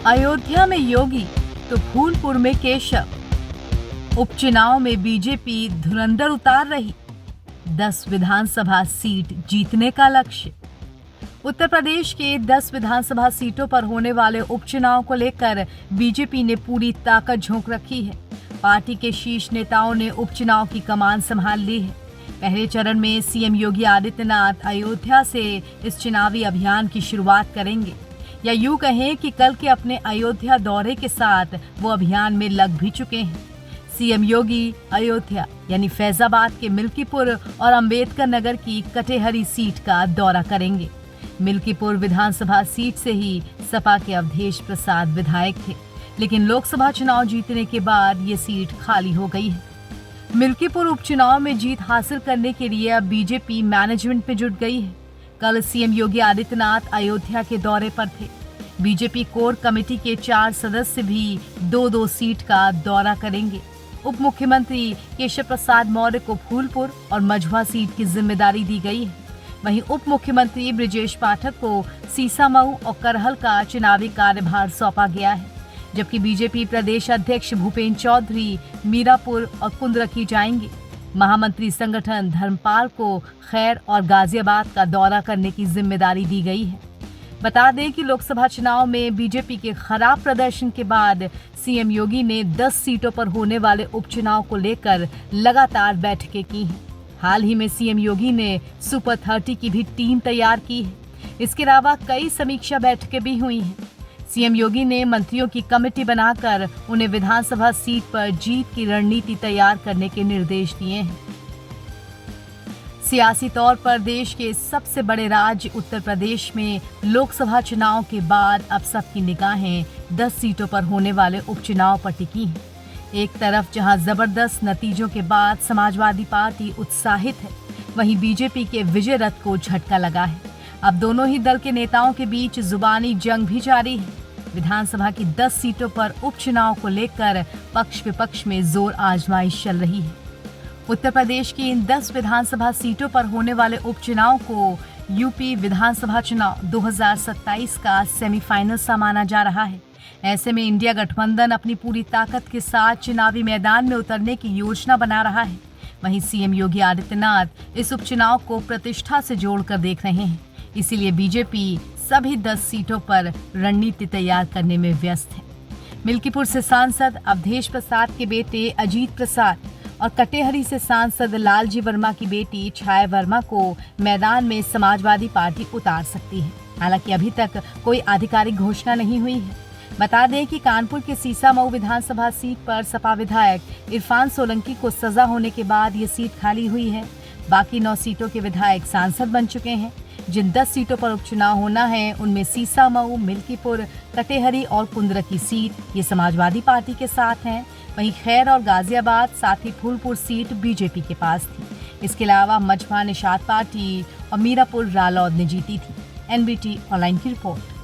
अयोध्या में योगी तो फूलपुर में केशव। उपचुनाव में बीजेपी धुरंधर उतार रही, 10 विधानसभा सीट जीतने का लक्ष्य। उत्तर प्रदेश के 10 विधानसभा सीटों पर होने वाले उपचुनाव को लेकर बीजेपी ने पूरी ताकत झोंक रखी है। पार्टी के शीर्ष नेताओं ने उपचुनाव की कमान संभाल ली है। पहले चरण में सीएम योगी आदित्यनाथ अयोध्या से इस चुनावी अभियान की शुरुआत करेंगे, या यूं कहें कि कल के अपने अयोध्या दौरे के साथ वो अभियान में लग भी चुके हैं। सीएम योगी अयोध्या यानी फैजाबाद के मिल्कीपुर और अंबेडकर नगर की कटेहरी सीट का दौरा करेंगे। मिल्कीपुर विधानसभा सीट से ही सपा के अवधेश प्रसाद विधायक थे, लेकिन लोकसभा चुनाव जीतने के बाद ये सीट खाली हो गई है। मिल्कीपुर उपचुनाव में जीत हासिल करने के लिए अब बीजेपी मैनेजमेंट में जुट गई है। कल सीएम योगी आदित्यनाथ अयोध्या के दौरे पर थे। बीजेपी कोर कमेटी के 4 सदस्य भी 2-2 सीट का दौरा करेंगे। उप मुख्यमंत्री केशव प्रसाद मौर्य को फूलपुर और मझुआ सीट की जिम्मेदारी दी गई है। वहीं उप मुख्यमंत्री ब्रिजेश पाठक को सीसामऊ और करहल का चुनावी कार्यभार सौंपा गया है, जबकि बीजेपी प्रदेश अध्यक्ष भूपेंद्र चौधरी मीरापुर और कुंदरकी जाएंगे। महामंत्री संगठन धर्मपाल को खैर और गाजियाबाद का दौरा करने की जिम्मेदारी दी गई है। बता दें कि लोकसभा चुनाव में बीजेपी के खराब प्रदर्शन के बाद सीएम योगी ने 10 सीटों पर होने वाले उपचुनाव को लेकर लगातार बैठकें की हैं। हाल ही में सीएम योगी ने सुपर 30 की भी टीम तैयार की है। इसके अलावा कई समीक्षा बैठकें भी हुई हैं। सीएम योगी ने मंत्रियों की कमेटी बनाकर उन्हें विधानसभा सीट पर जीत की रणनीति तैयार करने के निर्देश दिए हैं। सियासी तौर पर देश के सबसे बड़े राज्य उत्तर प्रदेश में लोकसभा चुनाव के बाद अब सबकी निगाहें 10 सीटों पर होने वाले उपचुनाव पर टिकी हैं। एक तरफ जहां जबरदस्त नतीजों के बाद समाजवादी पार्टी उत्साहित है, वहीं बीजेपी के विजय रथ को झटका लगा है। अब दोनों ही दल के नेताओं के बीच जुबानी जंग भी जारी है। विधानसभा की 10 सीटों पर उपचुनाव को लेकर पक्ष विपक्ष में जोर आजमाइश चल रही है। उत्तर प्रदेश की इन 10 विधानसभा सीटों पर होने वाले उपचुनाव को यूपी विधानसभा चुनाव 2027 का सेमीफाइनल सा माना जा रहा है। ऐसे में इंडिया गठबंधन अपनी पूरी ताकत के साथ चुनावी मैदान में उतरने की योजना बना रहा है। वहीं सीएम योगी आदित्यनाथ इस उपचुनाव को प्रतिष्ठा से जोड़कर देख रहे हैं। इसीलिए बीजेपी सभी 10 सीटों पर रणनीति तैयार करने में व्यस्त है। मिल्कीपुर से सांसद अवधेश प्रसाद के बेटे अजीत प्रसाद और कटेहरी से सांसद लालजी वर्मा की बेटी छाया वर्मा को मैदान में समाजवादी पार्टी उतार सकती है। हालांकि अभी तक कोई आधिकारिक घोषणा नहीं हुई है। बता दें कि कानपुर के सीसामऊ विधानसभा सीट पर सपा विधायक इरफान सोलंकी को सजा होने के बाद ये सीट खाली हुई है। बाकी 9 सीटों के विधायक सांसद बन चुके हैं। जिन 10 सीटों पर उपचुनाव होना है उनमें सीसामऊ, मिल्कीपुर, कटेहरी और कुंदरकी सीट ये समाजवादी पार्टी के साथ हैं। वहीं खैर और गाजियाबाद साथ ही फूलपुर सीट बीजेपी के पास थी। इसके अलावा मझुआ निषाद पार्टी और मीरापुर रालौद ने जीती थी। एनबीटी ऑनलाइन की रिपोर्ट।